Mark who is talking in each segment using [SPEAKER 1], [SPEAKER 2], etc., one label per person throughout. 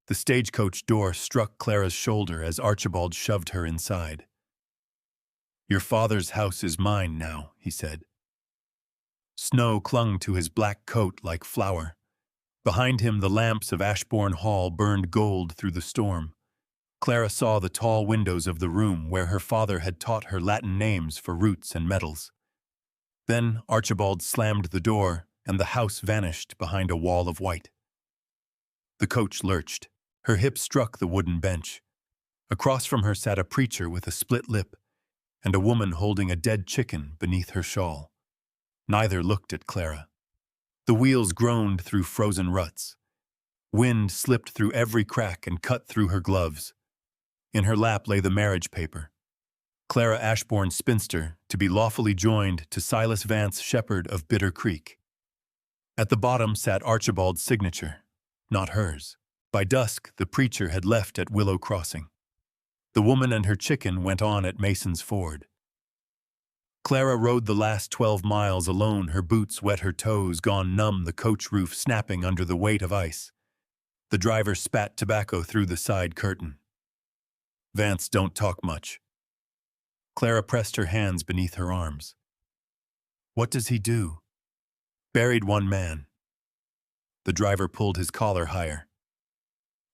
[SPEAKER 1] The stagecoach door struck Clara's shoulder as Archibald shoved her inside. "Your father's house is mine now," he said. Snow clung to his black coat like flour. Behind him, the lamps of Ashbourne Hall burned gold through the storm. Clara saw the tall windows of the room where her father had taught her Latin names for roots and metals. Then Archibald slammed the door, and the house vanished behind a wall of white. The coach lurched. Her hip struck the wooden bench. Across from her sat a preacher with a split lip, and a woman holding a dead chicken beneath her shawl. Neither looked at Clara. The wheels groaned through frozen ruts. Wind slipped through every crack and cut through her gloves. In her lap lay the marriage paper. Clara Ashbourne, spinster, to be lawfully joined to Silas Vance, shepherd of Bitter Creek. At the bottom sat Archibald's signature, not hers. By dusk, the preacher had left at Willow Crossing. The woman and her chicken went on at Mason's Ford. Clara rode the last 12 miles alone, her boots wet, her toes gone numb, the coach roof snapping under the weight of ice. The driver spat tobacco through the side curtain. "Vance don't talk much." Clara pressed her hands beneath her arms. "What does he do?" "Buried one man." The driver pulled his collar higher.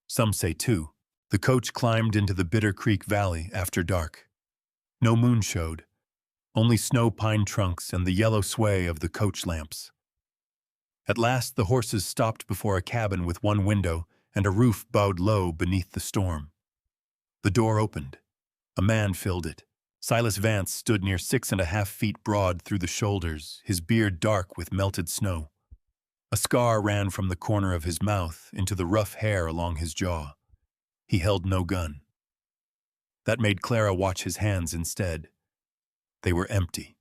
[SPEAKER 1] "Some say two." The coach climbed into the Bitter Creek Valley after dark. No moon showed, only snow pine trunks and the yellow sway of the coach lamps. At last the horses stopped before a cabin with one window and a roof bowed low beneath the storm. The door opened. A man filled it. Silas Vance stood near 6.5 feet broad through the shoulders, his beard dark with melted snow. A scar ran from the corner of his mouth into the rough hair along his jaw. He held no gun. That made Clara watch his hands instead. They were empty.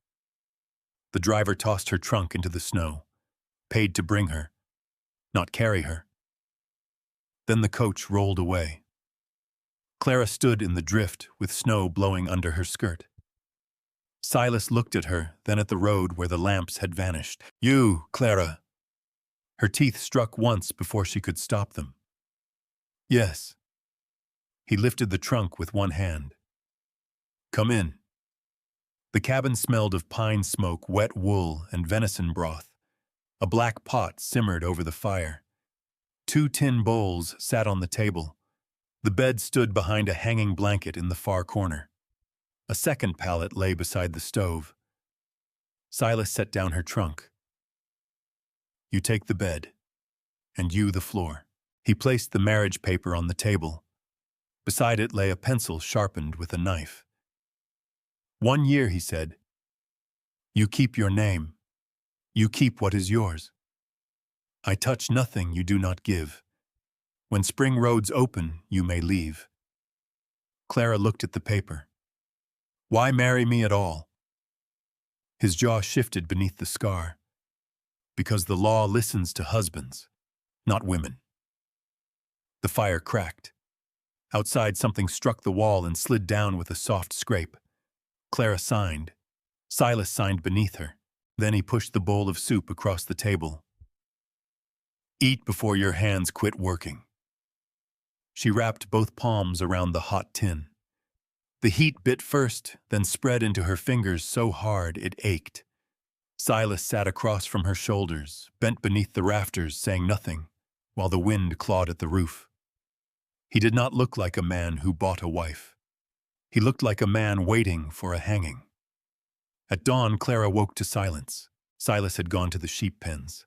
[SPEAKER 1] The driver tossed her trunk into the snow, paid to bring her, not carry her. Then the coach rolled away. Clara stood in the drift with snow blowing under her skirt. Silas looked at her, then at the road where the lamps had vanished. "You, Clara." Her teeth struck once before she could stop them. "Yes." He lifted the trunk with one hand. "Come in." The cabin smelled of pine smoke, wet wool, and venison broth. A black pot simmered over the fire. 2 tin bowls sat on the table. The bed stood behind a hanging blanket in the far corner. A second pallet lay beside the stove. Silas set down her trunk. "You take the bed, and you the floor." He placed the marriage paper on the table. Beside it lay a pencil sharpened with a knife. "1 year," he said. "You keep your name. You keep what is yours. I touch nothing you do not give. When spring roads open, you may leave." Clara looked at the paper. "Why marry me at all?" His jaw shifted beneath the scar. "Because the law listens to husbands, not women." The fire cracked. Outside, something struck the wall and slid down with a soft scrape. Clara signed. Silas signed beneath her. Then he pushed the bowl of soup across the table. "Eat before your hands quit working." She wrapped both palms around the hot tin. The heat bit first, then spread into her fingers so hard it ached. Silas sat across from her shoulders, bent beneath the rafters, saying nothing, while the wind clawed at the roof. He did not look like a man who bought a wife. He looked like a man waiting for a hanging. At dawn, Clara woke to silence. Silas had gone to the sheep pens.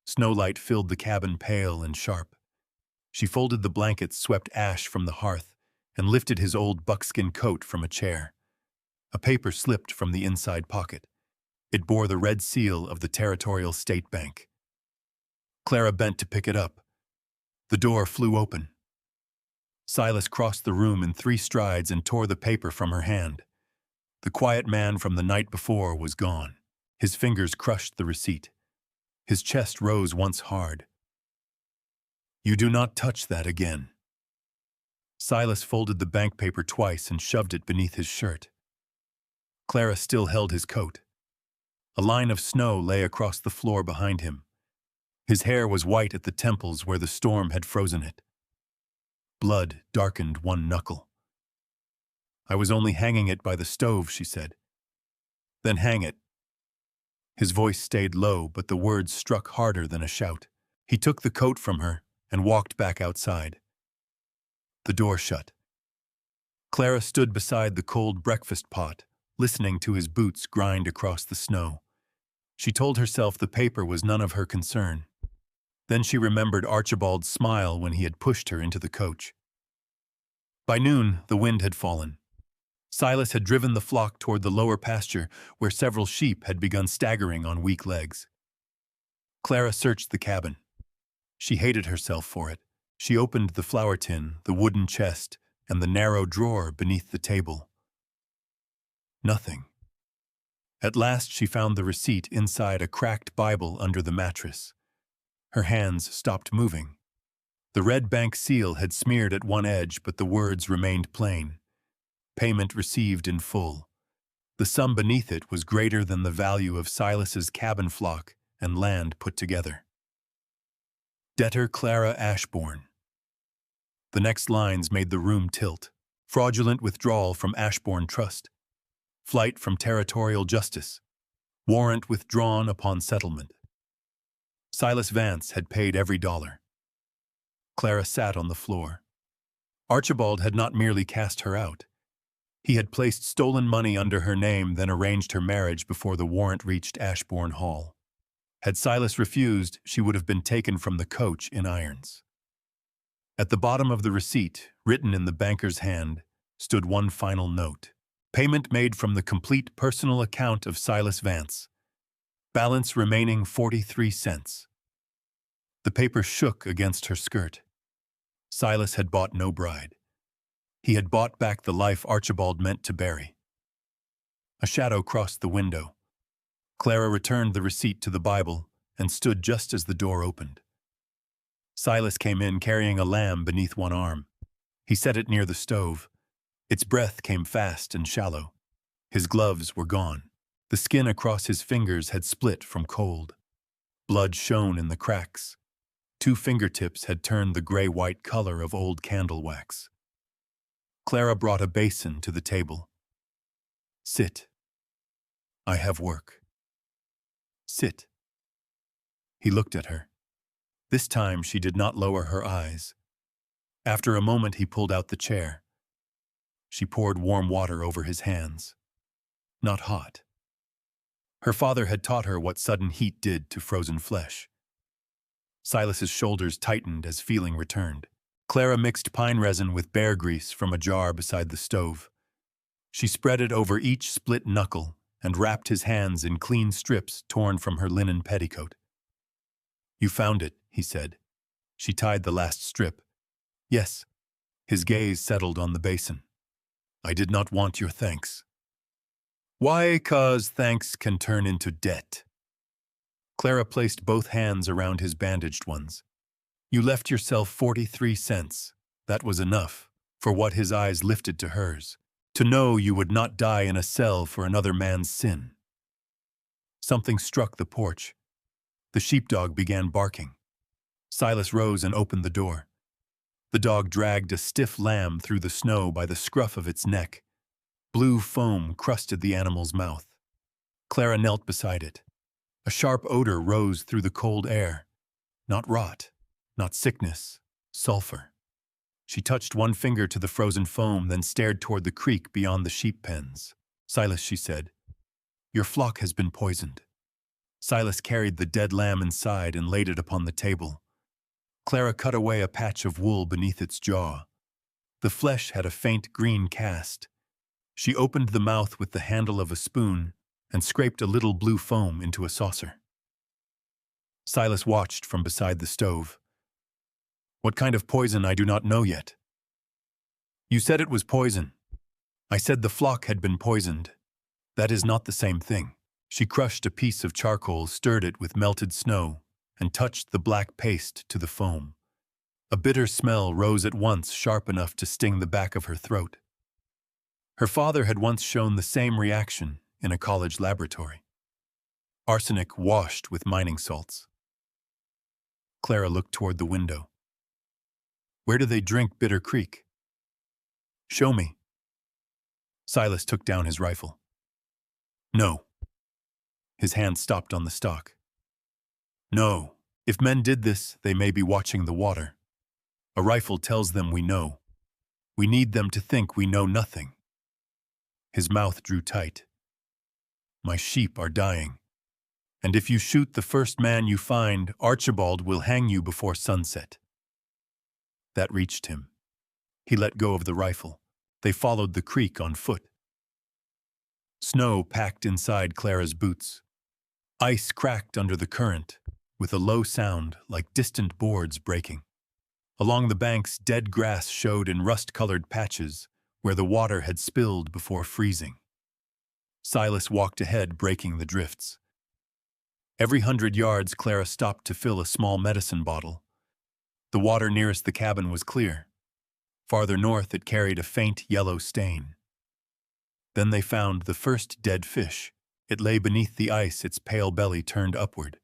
[SPEAKER 1] Snowlight filled the cabin pale and sharp. She folded the blankets, swept ash from the hearth, and lifted his old buckskin coat from a chair. A paper slipped from the inside pocket. It bore the red seal of the Territorial State Bank. Clara bent to pick it up. The door flew open. Silas crossed the room in 3 strides and tore the paper from her hand. The quiet man from the night before was gone. His fingers crushed the receipt. His chest rose once hard. "You do not touch that again." Silas folded the bank paper twice and shoved it beneath his shirt. Clara still held his coat. A line of snow lay across the floor behind him. His hair was white at the temples where the storm had frozen it. Blood darkened one knuckle. "I was only hanging it by the stove," she said. "Then hang it." His voice stayed low, but the words struck harder than a shout. He took the coat from her and walked back outside. The door shut. Clara stood beside the cold breakfast pot, listening to his boots grind across the snow. She told herself the paper was none of her concern. Then she remembered Archibald's smile when he had pushed her into the coach. By noon, the wind had fallen. Silas had driven the flock toward the lower pasture, where several sheep had begun staggering on weak legs. Clara searched the cabin. She hated herself for it. She opened the flour tin, the wooden chest, and the narrow drawer beneath the table. Nothing. At last she found the receipt inside a cracked Bible under the mattress. Her hands stopped moving. The red bank seal had smeared at one edge, but the words remained plain. Payment received in full. The sum beneath it was greater than the value of Silas's cabin flock and land put together. Debtor Clara Ashbourne. The next lines made the room tilt. Fraudulent withdrawal from Ashbourne Trust. Flight from territorial justice. Warrant withdrawn upon settlement. Silas Vance had paid every dollar. Clara sat on the floor. Archibald had not merely cast her out. He had placed stolen money under her name, then arranged her marriage before the warrant reached Ashbourne Hall. Had Silas refused, she would have been taken from the coach in irons. At the bottom of the receipt, written in the banker's hand, stood one final note. Payment made from the complete personal account of Silas Vance. Balance remaining 43 cents. The paper shook against her skirt. Silas had bought no bride. He had bought back the life Archibald meant to bury. A shadow crossed the window. Clara returned the receipt to the Bible and stood just as the door opened. Silas came in carrying a lamb beneath one arm. He set it near the stove. Its breath came fast and shallow. His gloves were gone. The skin across his fingers had split from cold. Blood shone in the cracks. 2 fingertips had turned the gray-white color of old candle wax. Clara brought a basin to the table. "Sit. I have work." "Sit." He looked at her. This time she did not lower her eyes. After a moment he pulled out the chair. She poured warm water over his hands. Not hot. Her father had taught her what sudden heat did to frozen flesh. Silas's shoulders tightened as feeling returned. Clara mixed pine resin with bear grease from a jar beside the stove. She spread it over each split knuckle and wrapped his hands in clean strips torn from her linen petticoat. "You found it," he said. She tied the last strip. "Yes." His gaze settled on the basin. "I did not want your thanks." "Why? 'Cause thanks can turn into debt." Clara placed both hands around his bandaged ones. "You left yourself 43 cents. That was enough," for what his eyes lifted to hers. "To know you would not die in a cell for another man's sin." Something struck the porch. The sheepdog began barking. Silas rose and opened the door. The dog dragged a stiff lamb through the snow by the scruff of its neck. Blue foam crusted the animal's mouth. Clara knelt beside it. A sharp odor rose through the cold air. Not rot, not sickness, sulfur. She touched one finger to the frozen foam, then stared toward the creek beyond the sheep pens. "Silas," she said, "your flock has been poisoned." Silas carried the dead lamb inside and laid it upon the table. Clara cut away a patch of wool beneath its jaw. The flesh had a faint green cast. She opened the mouth with the handle of a spoon and scraped a little blue foam into a saucer. Silas watched from beside the stove. "What kind of poison I do not know yet." "You said it was poison." "I said the flock had been poisoned. That is not the same thing." She crushed a piece of charcoal, stirred it with melted snow, and touched the black paste to the foam. A bitter smell rose at once, sharp enough to sting the back of her throat. Her father had once shown the same reaction in a college laboratory. Arsenic washed with mining salts. Clara looked toward the window. Where do they drink Bitter Creek? Show me. Silas took down his rifle. No. His hand stopped on the stock. No. If men did this, they may be watching the water. A rifle tells them we know. We need them to think we know nothing. His mouth drew tight. My sheep are dying. And if you shoot the first man you find, Archibald will hang you before sunset. That reached him. He let go of the rifle. They followed the creek on foot. Snow packed inside Clara's boots. Ice cracked under the current, with a low sound like distant boards breaking. Along the banks, dead grass showed in rust-colored patches where the water had spilled before freezing. Silas walked ahead, breaking the drifts. Every 100 yards, Clara stopped to fill a small medicine bottle. The water nearest the cabin was clear. Farther north, it carried a faint yellow stain. Then they found the first dead fish. It lay beneath the ice, its pale belly turned upward.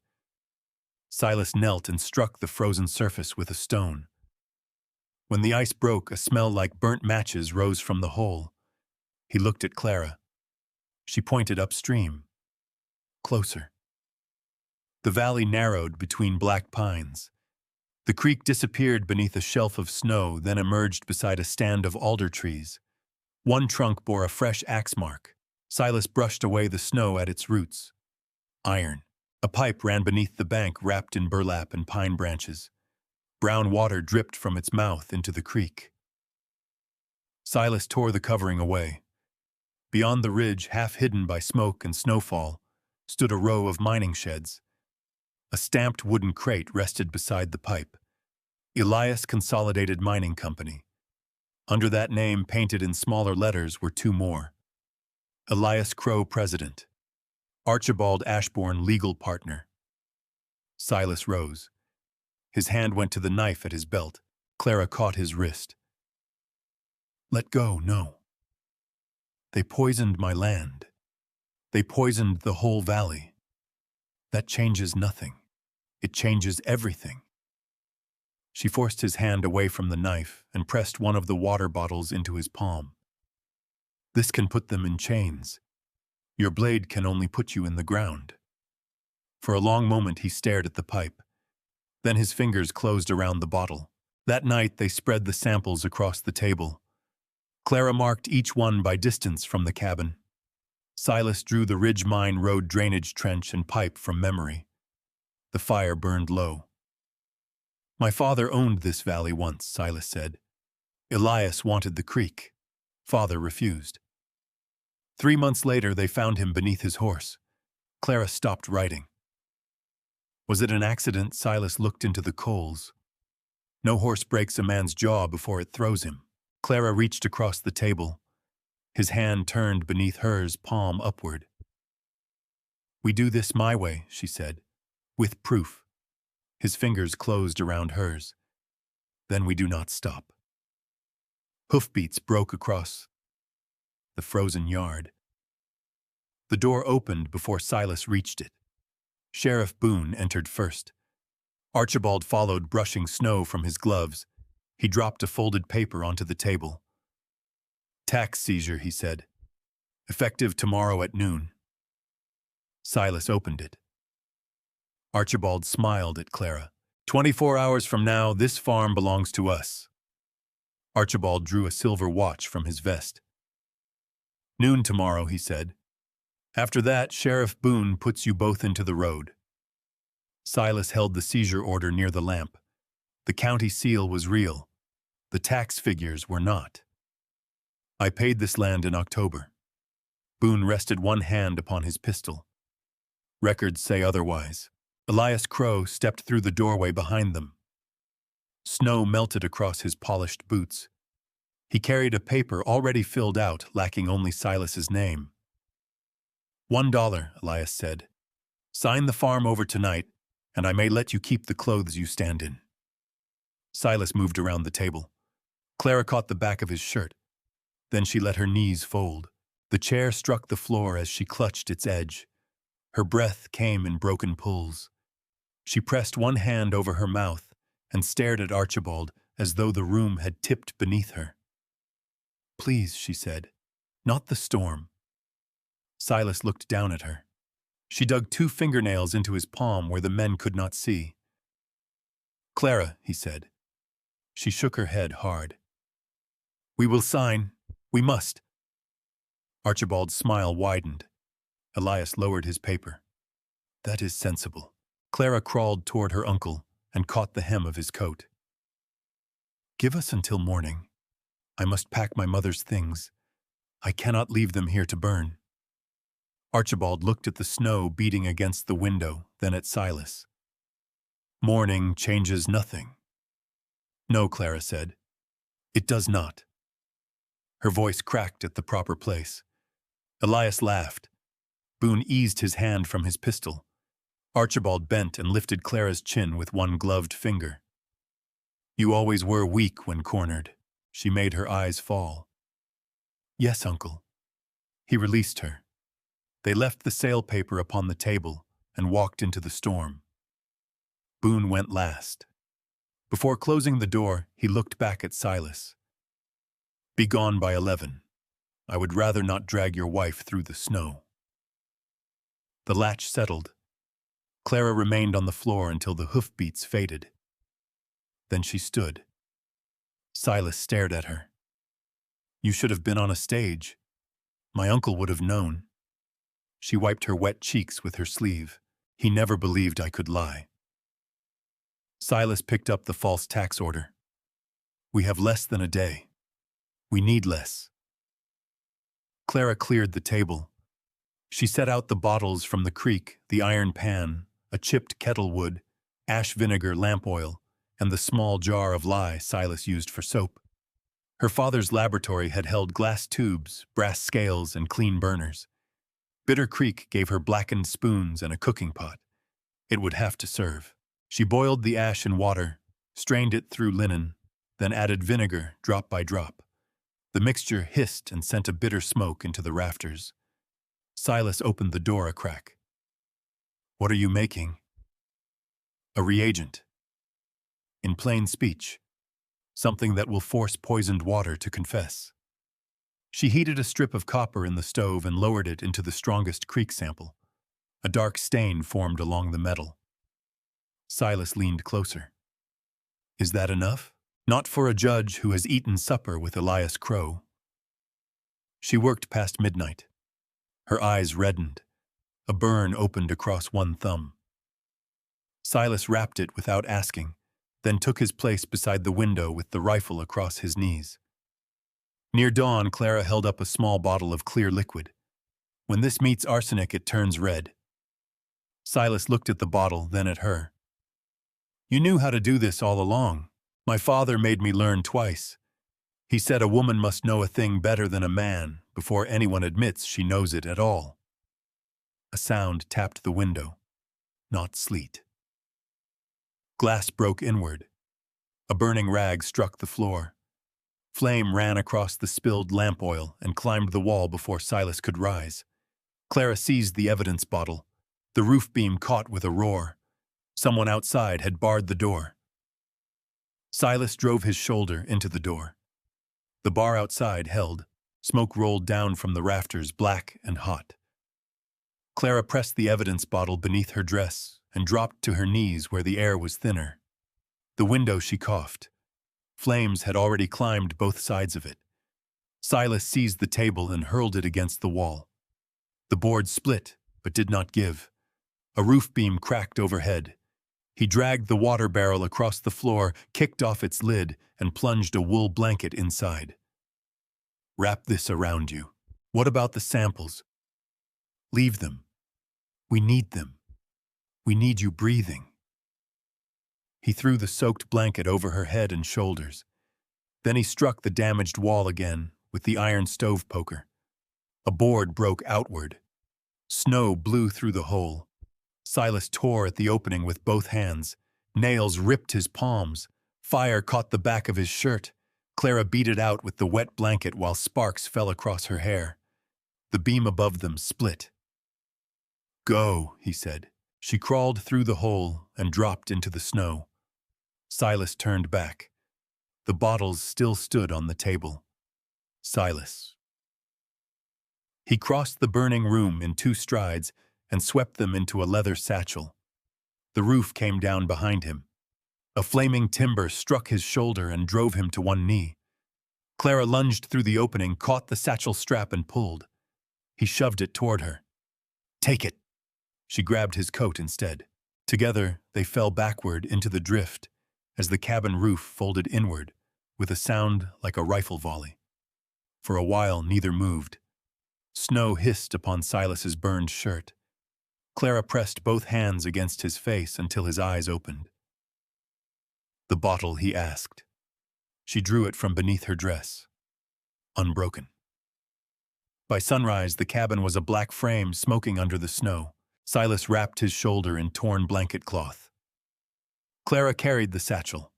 [SPEAKER 1] Silas knelt and struck the frozen surface with a stone. When the ice broke, a smell like burnt matches rose from the hole. He looked at Clara. She pointed upstream. Closer. The valley narrowed between black pines. The creek disappeared beneath a shelf of snow, then emerged beside a stand of alder trees. One trunk bore a fresh axe mark. Silas brushed away the snow at its roots. Iron. A pipe ran beneath the bank, wrapped in burlap and pine branches. Brown water dripped from its mouth into the creek. Silas tore the covering away. Beyond the ridge, half hidden by smoke and snowfall, stood a row of mining sheds. A stamped wooden crate rested beside the pipe. Elias Consolidated Mining Company. Under that name, painted in smaller letters, were two more. Elias Crow, President. Archibald Ashbourne, Legal Partner. Silas rose. His hand went to the knife at his belt. Clara caught his wrist. Let go, no. They poisoned my land. They poisoned the whole valley. That changes nothing. It changes everything. She forced his hand away from the knife and pressed one of the water bottles into his palm. This can put them in chains. Your blade can only put you in the ground. For a long moment he stared at the pipe. Then his fingers closed around the bottle. That night they spread the samples across the table. Clara marked each one by distance from the cabin. Silas drew the Ridge Mine Road drainage trench and pipe from memory. The fire burned low. My father owned this valley once, Silas said. Elias wanted the creek. Father refused. 3 months later, they found him beneath his horse. Clara stopped writing. Was it an accident? Silas looked into the coals. No horse breaks a man's jaw before it throws him. Clara reached across the table. His hand turned beneath hers, palm upward. We do this my way, she said, with proof. His fingers closed around hers. Then we do not stop. Hoofbeats broke across the frozen yard. The door opened before Silas reached it. Sheriff Boone entered first. Archibald followed, brushing snow from his gloves. He dropped a folded paper onto the table. Tax seizure, he said. Effective tomorrow at noon. Silas opened it. Archibald smiled at Clara. 24 hours from now, this farm belongs to us. Archibald drew a silver watch from his vest. Noon tomorrow, he said. After that, Sheriff Boone puts you both into the road. Silas held the seizure order near the lamp. The county seal was real. The tax figures were not. I paid this land in October. Boone rested one hand upon his pistol. Records say otherwise. Elias Crow stepped through the doorway behind them. Snow melted across his polished boots. He carried a paper already filled out, lacking only Silas's name. $1, Elias said. Sign the farm over tonight, and I may let you keep the clothes you stand in. Silas moved around the table. Clara caught the back of his shirt. Then she let her knees fold. The chair struck the floor as she clutched its edge. Her breath came in broken pulls. She pressed one hand over her mouth and stared at Archibald as though the room had tipped beneath her. "Please," she said, "not the storm." Silas looked down at her. She dug 2 fingernails into his palm where the men could not see. "Clara," he said. She shook her head hard. "We will sign. We must." Archibald's smile widened. Elias lowered his paper. "That is sensible." Clara crawled toward her uncle and caught the hem of his coat. "Give us until morning. I must pack my mother's things. I cannot leave them here to burn." Archibald looked at the snow beating against the window, then at Silas. "Morning changes nothing." "No," Clara said. "It does not." Her voice cracked at the proper place. Elias laughed. Boone eased his hand from his pistol. Archibald bent and lifted Clara's chin with one gloved finger. "You always were weak when cornered." She made her eyes fall. "Yes, uncle." He released her. They left the sale paper upon the table and walked into the storm. Boone went last. Before closing the door, he looked back at Silas. "Be gone by 11. I would rather not drag your wife through the snow." The latch settled. Clara remained on the floor until the hoofbeats faded. Then she stood. Silas stared at her. "You should have been on a stage. My uncle would have known." She wiped her wet cheeks with her sleeve. "He never believed I could lie." Silas picked up the false tax order. "We have less than a day. We need less." Clara cleared the table. She set out the bottles from the creek, the iron pan, a chipped kettle wood, ash vinegar lamp oil, and the small jar of lye Silas used for soap. Her father's laboratory had held glass tubes, brass scales, and clean burners. Bitter Creek gave her blackened spoons and a cooking pot. It would have to serve. She boiled the ash in water, strained it through linen, then added vinegar drop by drop. The mixture hissed and sent a bitter smoke into the rafters. Silas opened the door a crack. "What are you making?" "A reagent. In plain speech, something that will force poisoned water to confess." She heated a strip of copper in the stove and lowered it into the strongest creek sample. A dark stain formed along the metal. Silas leaned closer. "Is that enough?" "Not for a judge who has eaten supper with Elias Crow." She worked past midnight. Her eyes reddened. A burn opened across one thumb. Silas wrapped it without asking, then took his place beside the window with the rifle across his knees. Near dawn, Clara held up a small bottle of clear liquid. "When this meets arsenic, it turns red." Silas looked at the bottle, then at her. "You knew how to do this all along. My father made me learn twice. He said a woman must know a thing better than a man before anyone admits she knows it at all." A sound tapped the window. Not sleet. Glass broke inward. A burning rag struck the floor. Flame ran across the spilled lamp oil and climbed the wall before Silas could rise. Clara seized the evidence bottle. The roof beam caught with a roar. Someone outside had barred the door. Silas drove his shoulder into the door. The bar outside held. Smoke rolled down from the rafters, black and hot. Clara pressed the evidence bottle beneath her dress and dropped to her knees where the air was thinner. The window, she coughed. Flames had already climbed both sides of it. Silas seized the table and hurled it against the wall. The board split, but did not give. A roof beam cracked overhead. He dragged the water barrel across the floor, kicked off its lid, and plunged a wool blanket inside. "Wrap this around you. What about the samples?" "Leave them. We need them. We need you breathing." He threw the soaked blanket over her head and shoulders. Then he struck the damaged wall again with the iron stove poker. A board broke outward. Snow blew through the hole. Silas tore at the opening with both hands. Nails ripped his palms. Fire caught the back of his shirt. Clara beat it out with the wet blanket while sparks fell across her hair. The beam above them split. "Go," he said. She crawled through the hole and dropped into the snow. Silas turned back. The bottles still stood on the table. Silas. He crossed the burning room in 2 strides and swept them into a leather satchel. The roof came down behind him. A flaming timber struck his shoulder and drove him to one knee. Clara lunged through the opening, caught the satchel strap and pulled. He shoved it toward her. "Take it." She grabbed his coat instead. Together, they fell backward into the drift as the cabin roof folded inward with a sound like a rifle volley. For a while, neither moved. Snow hissed upon Silas's burned shirt. Clara pressed both hands against his face until his eyes opened. "The bottle," he asked. She drew it from beneath her dress. Unbroken. By sunrise, the cabin was a black frame smoking under the snow. Silas wrapped his shoulder in torn blanket cloth. Clara carried the satchel.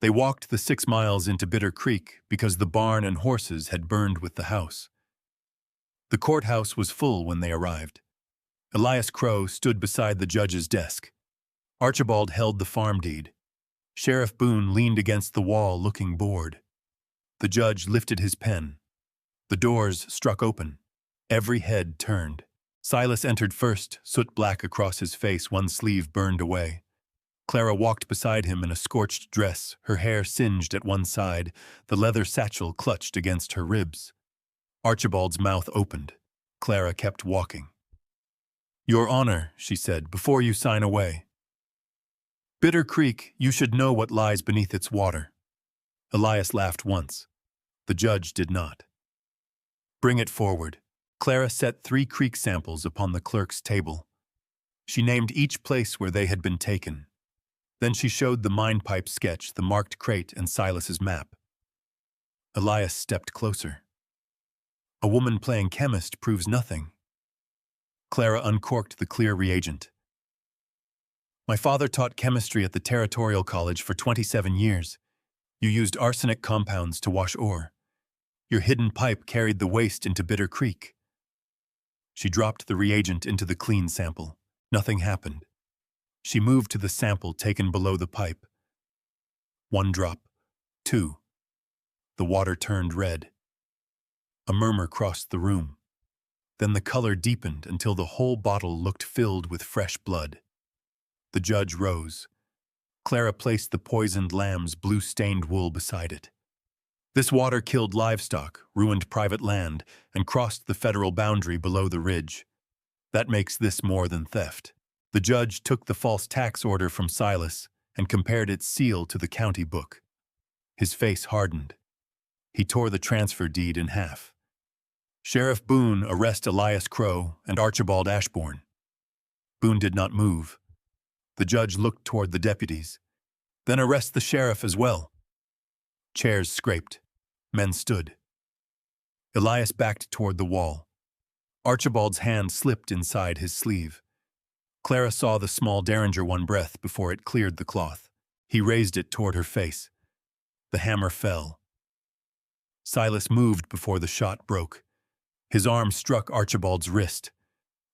[SPEAKER 1] They walked the 6 miles into Bitter Creek because the barn and horses had burned with the house. The courthouse was full when they arrived. Elias Crow stood beside the judge's desk. Archibald held the farm deed. Sheriff Boone leaned against the wall looking bored. The judge lifted his pen. The doors struck open. Every head turned. Silas entered first, soot black across his face, one sleeve burned away. Clara walked beside him in a scorched dress, her hair singed at one side, the leather satchel clutched against her ribs. Archibald's mouth opened. Clara kept walking. "Your Honor," she said, "before you sign away. Bitter Creek, you should know what lies beneath its water." Elias laughed once. The judge did not. "Bring it forward." Clara set 3 creek samples upon the clerk's table. She named each place where they had been taken. Then she showed the mine pipe sketch, the marked crate, and Silas's map. Elias stepped closer. "A woman playing chemist proves nothing." Clara uncorked the clear reagent. "My father taught chemistry at the Territorial College for 27 years. You used arsenic compounds to wash ore. Your hidden pipe carried the waste into Bitter Creek." She dropped the reagent into the clean sample. Nothing happened. She moved to the sample taken below the pipe. 1 drop. 2. The water turned red. A murmur crossed the room. Then the color deepened until the whole bottle looked filled with fresh blood. The judge rose. Clara placed the poisoned lamb's blue-stained wool beside it. "This water killed livestock, ruined private land, and crossed the federal boundary below the ridge. That makes this more than theft." The judge took the false tax order from Silas and compared its seal to the county book. His face hardened. He tore the transfer deed in half. "Sheriff Boone, arrest Elias Crow and Archibald Ashbourne." Boone did not move. The judge looked toward the deputies. "Then arrest the sheriff as well." Chairs scraped. Men stood. Elias backed toward the wall. Archibald's hand slipped inside his sleeve. Clara saw the small derringer one breath before it cleared the cloth. He raised it toward her face. The hammer fell. Silas moved before the shot broke. His arm struck Archibald's wrist.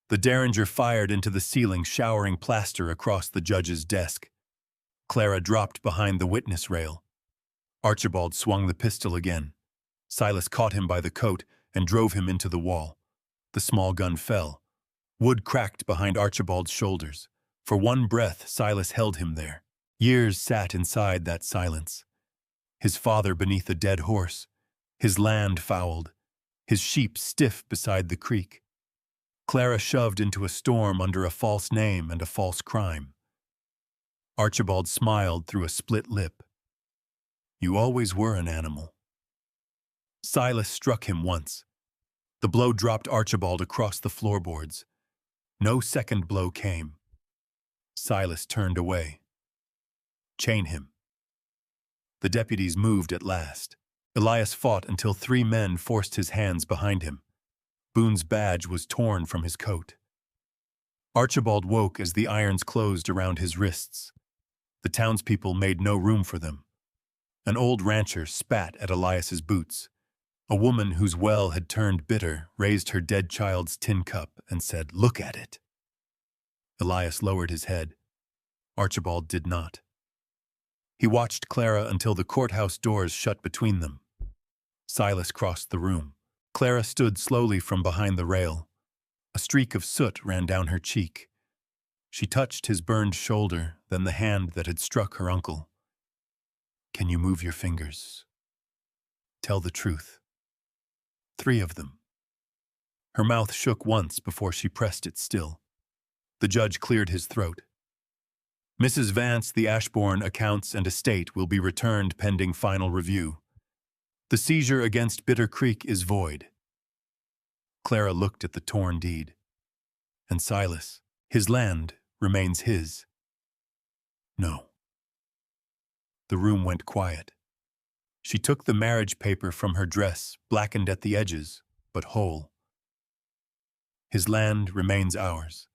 [SPEAKER 1] The derringer fired into the ceiling, showering plaster across the judge's desk. Clara dropped behind the witness rail. Archibald swung the pistol again. Silas caught him by the coat and drove him into the wall. The small gun fell. Wood cracked behind Archibald's shoulders. For one breath, Silas held him there. Years sat inside that silence. His father beneath a dead horse. His land fouled. His sheep stiff beside the creek. Clara shoved into a storm under a false name and a false crime. Archibald smiled through a split lip. "You always were an animal." Silas struck him once. The blow dropped Archibald across the floorboards. No second blow came. Silas turned away. "Chain him." The deputies moved at last. Elias fought until 3 men forced his hands behind him. Boone's badge was torn from his coat. Archibald woke as the irons closed around his wrists. The townspeople made no room for them. An old rancher spat at Elias's boots. A woman whose well had turned bitter raised her dead child's tin cup and said, "Look at it." Elias lowered his head. Archibald did not. He watched Clara until the courthouse doors shut between them. Silas crossed the room. Clara stood slowly from behind the rail. A streak of soot ran down her cheek. She touched his burned shoulder, then the hand that had struck her uncle. "Can you move your fingers? Tell the truth." 3 of them. Her mouth shook once before she pressed it still. The judge cleared his throat. "Mrs. Vance, the Ashbourne accounts and estate will be returned pending final review. The seizure against Bitter Creek is void." Clara looked at the torn deed. "And Silas, his land remains his." "No." The room went quiet. She took the marriage paper from her dress, blackened at the edges, but whole. "His land remains ours."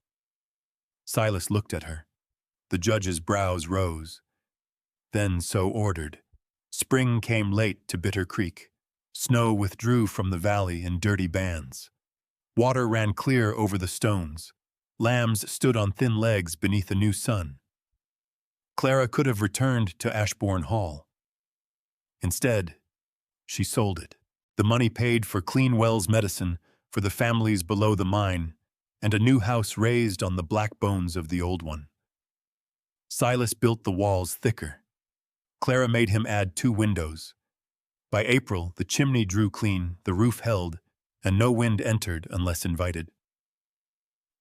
[SPEAKER 1] Silas looked at her. The judge's brows rose. "Then so ordered." Spring came late to Bitter Creek. Snow withdrew from the valley in dirty bands. Water ran clear over the stones. Lambs stood on thin legs beneath a new sun. Clara could have returned to Ashbourne Hall. Instead, she sold it. The money paid for Clean Wells medicine, for the families below the mine, and a new house raised on the black bones of the old one. Silas built the walls thicker. Clara made him add 2 windows. By April, the chimney drew clean, the roof held, and no wind entered unless invited.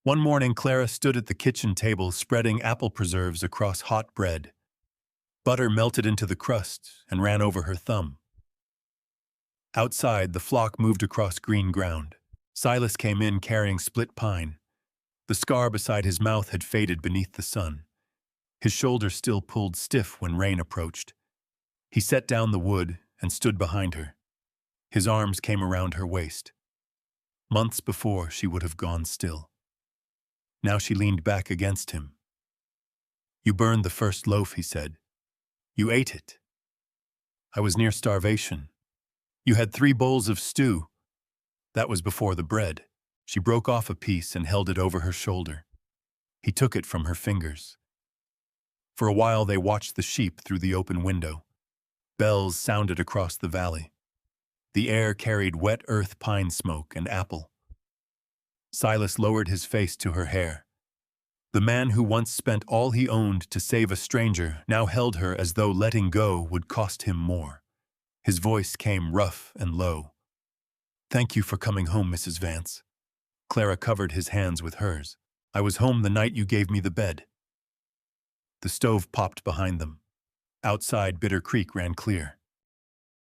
[SPEAKER 1] One morning, Clara stood at the kitchen table spreading apple preserves across hot bread. Butter melted into the crust and ran over her thumb. Outside, the flock moved across green ground. Silas came in carrying split pine. The scar beside his mouth had faded beneath the sun. His shoulder still pulled stiff when rain approached. He set down the wood and stood behind her. His arms came around her waist. Months before, she would have gone still. Now she leaned back against him. "You burned the first loaf," he said. "You ate it. I was near starvation. You had 3 bowls of stew. That was before the bread." She broke off a piece and held it over her shoulder. He took it from her fingers. For a while they watched the sheep through the open window. Bells sounded across the valley. The air carried wet earth pine smoke and apple. Silas lowered his face to her hair. The man who once spent all he owned to save a stranger now held her as though letting go would cost him more. His voice came rough and low. "Thank you for coming home, Mrs. Vance." Clara covered his hands with hers. "I was home the night you gave me the bed." The stove popped behind them. Outside, Bitter Creek ran clear.